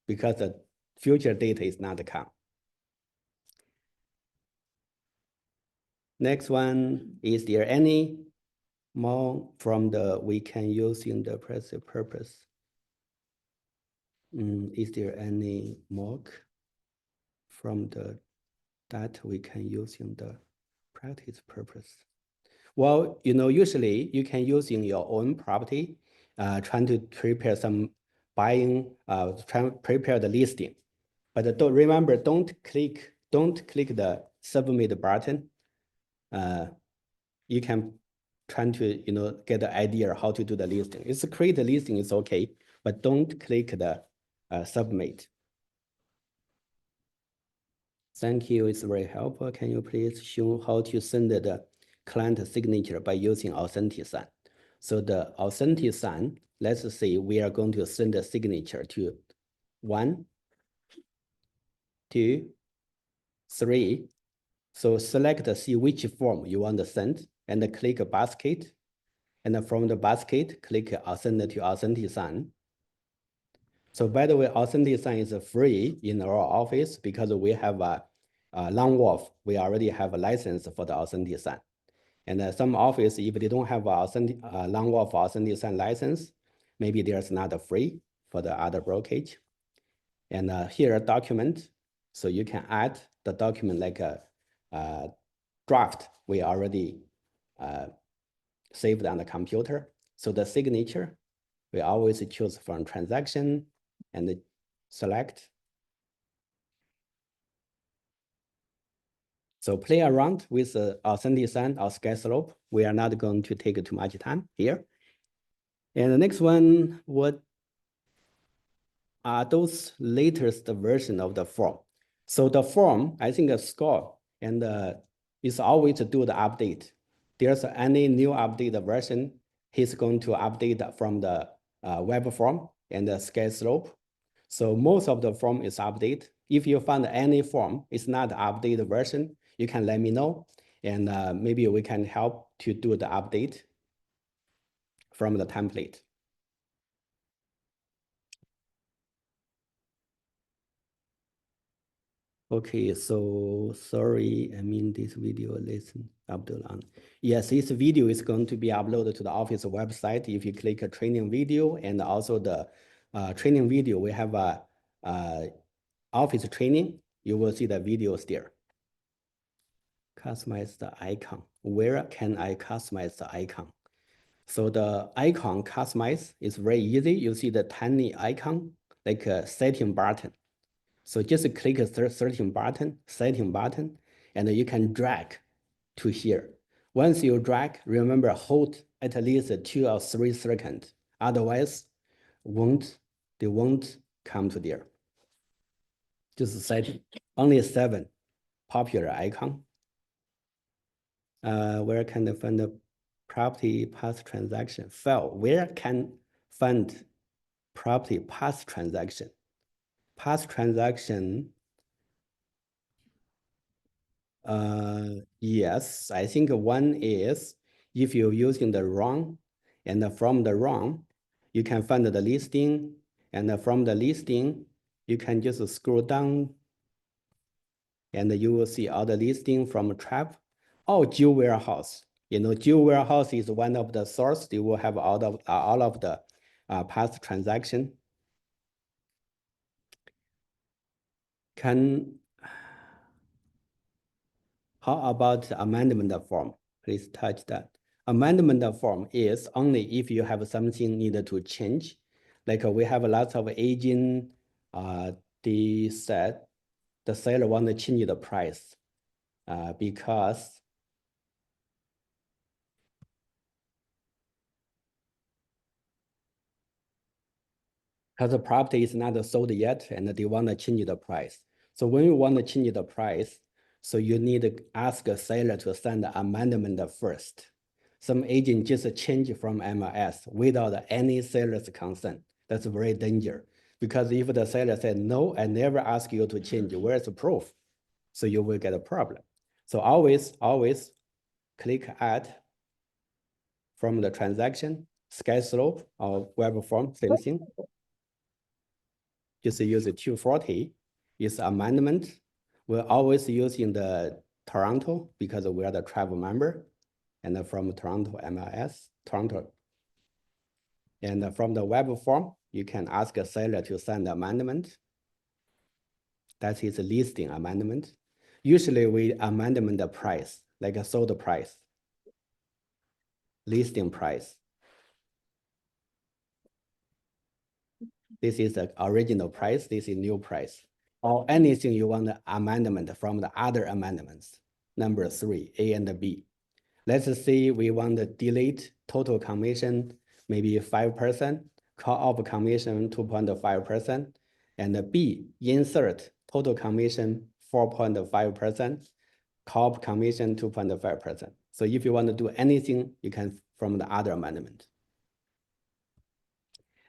because the future date is not come. Next one, is there any more from the we can use in the present purpose? Is there any mock from the that we can use in the practice purpose? Well, usually you can use in your own property, trying to prepare some buying, trying to prepare the listing. But remember, don't click the submit button. You can try to get the idea how to do the listing. It's create the listing is okay, but don't click the submit. Thank you, it's very helpful. Can you please show how to send the client signature by using Authentisign? So the Authentisign, let's say we are going to send a signature to 1, 2, 3. So select see which form you want to send and click a basket. And from the basket, click send to Authentisign. So by the way, Authentisign is free in our office because we have a Long Wharf. We already have a license for the Authentisign. And some office, if they don't have a Long Wharf Authentisign license, maybe there's not a free for the other brokerage. And here document, so you can add the document like a draft. We already saved on the computer. So the signature, we always choose from transaction and select. So play around with Authentisign or SkySlope. We are not going to take too much time here. And the next one, what are those latest version of the form? So the form, I think a score and is always to do the update. There's any new update version, he's going to update from the web form and the SkySlope. So most of the form is update. If you find any form is not updated version, you can let me know, and maybe we can help to do the update from the template. Okay, so sorry, I mean this video listen Abdullah. Yes, this video is going to be uploaded to the office website. If you click a training video and also the training video, we have a office training, you will see the videos there. Customize the icon. Where can I customize the icon? So the icon customize is very easy. You see the tiny icon, like a setting button. So just click a setting button, and you can drag to here. Once you drag, remember hold at least 2 or 3 seconds. Otherwise, they won't come to there. Just setting, only 7 popular icon. Where can I find the property past transaction file? Where can find property past transaction? Past transaction, yes, I think one is if you're using the ROM, and from the ROM, you can find the listing, and from the listing, you can just scroll down, and you will see all the listing from TRREB or Jewel Warehouse. Jewel Warehouse is one of the source. They will have all of the past transaction. How about amendment form? Please touch that. Amendment form is only if you have something needed to change. Like we have lots of agent, they said the seller want to change the price because the property is not sold yet and they want to change the price. So when you want to change the price, so you need to ask a seller to send the amendment first. Some agent just change from MLS without any seller's consent. That's very dangerous because if the seller said, no, I never ask you to change, where's the proof? So you will get a problem. So always click add from the transaction, SkySlope or web form, same thing. Just use 240 is amendment. We're always using the Toronto because we are the travel member, and from Toronto MLS, Toronto. And from the web form, you can ask a seller to send amendment. That is a listing amendment. Usually we amendment the price, like a sold price, listing price. This is the original price, this is new price. Or anything you want the amendment from the other amendments. Number 3, A and B. Let's say we want to delete total commission, maybe 5%, call off commission 2.5%, and B, insert total commission 4.5%, call off commission 2.5%. So if you want to do anything, you can from the other amendment.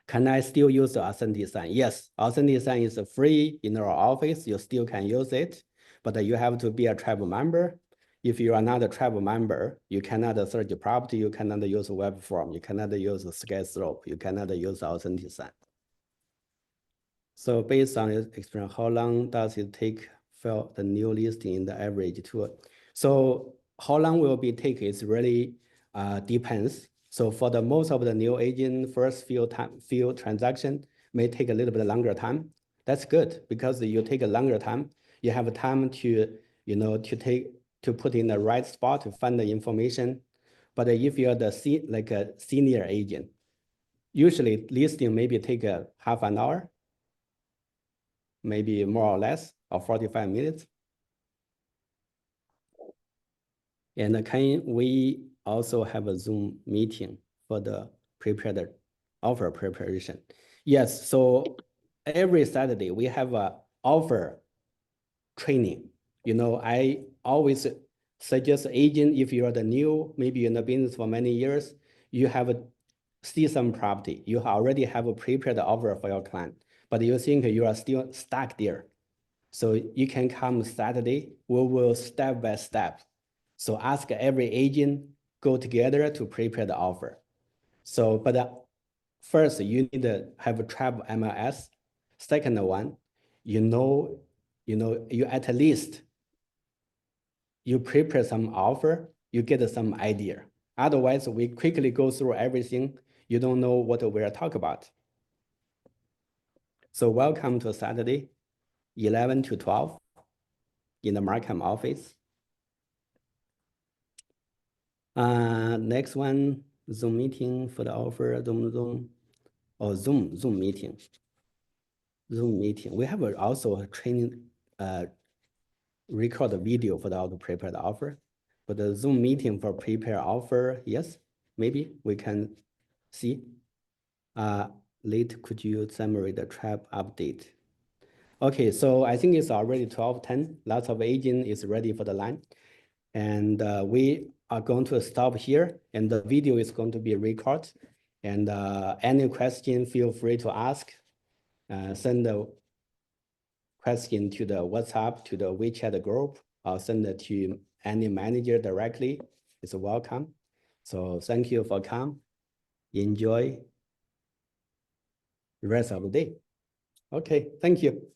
Can I still use the authentic sign? Yes, authentic sign is free in our office. You still can use it, but you have to be a TRREB member. If you are not a TRREB member, you cannot search property, you cannot use web form, you cannot use scale slope, you cannot use authentic sign. So based on your experience, how long does it take for the new listing in the average tour? So how long will it take is really depends. So for the most of the new agent, first few transaction may take a little bit longer time. That's good because you take a longer time. You have time to, to put in the right spot to find the information. But if you're the like a senior agent, usually listing maybe take a half an hour, maybe more or less, or 45 minutes. And can we also have a Zoom meeting for the prepared offer preparation? Yes, so every Saturday we have a offer training. I always suggest agent, if you are the new, maybe you're in the business for many years, you have see some property, you already have a prepared offer for your client, but you think you are still stuck there. So you can come Saturday, we will step by step. So ask every agent, go together to prepare the offer. So, but first you need to have a TRREB MLS. Second one, you at least, you prepare some offer, you get some idea. Otherwise, we quickly go through everything. You don't know what we're talking about. So welcome to Saturday, 11 to 12 in the Markham office. Next one, Zoom meeting for the offer, Zoom meeting. Zoom meeting. We have also a training, record a video for the auto prepared offer. But the Zoom meeting for prepare offer, yes, maybe we can see. Late, could you summary the TRREB update? Okay, so I think it's already 12:10. Lots of agent is ready for the line. And we are going to stop here, and the video is going to be recorded. And any question, feel free to ask. Send the question to the WhatsApp, to the WeChat group, or send it to any manager directly. It's welcome. So thank you for coming. Enjoy the rest of the day. Okay, thank you.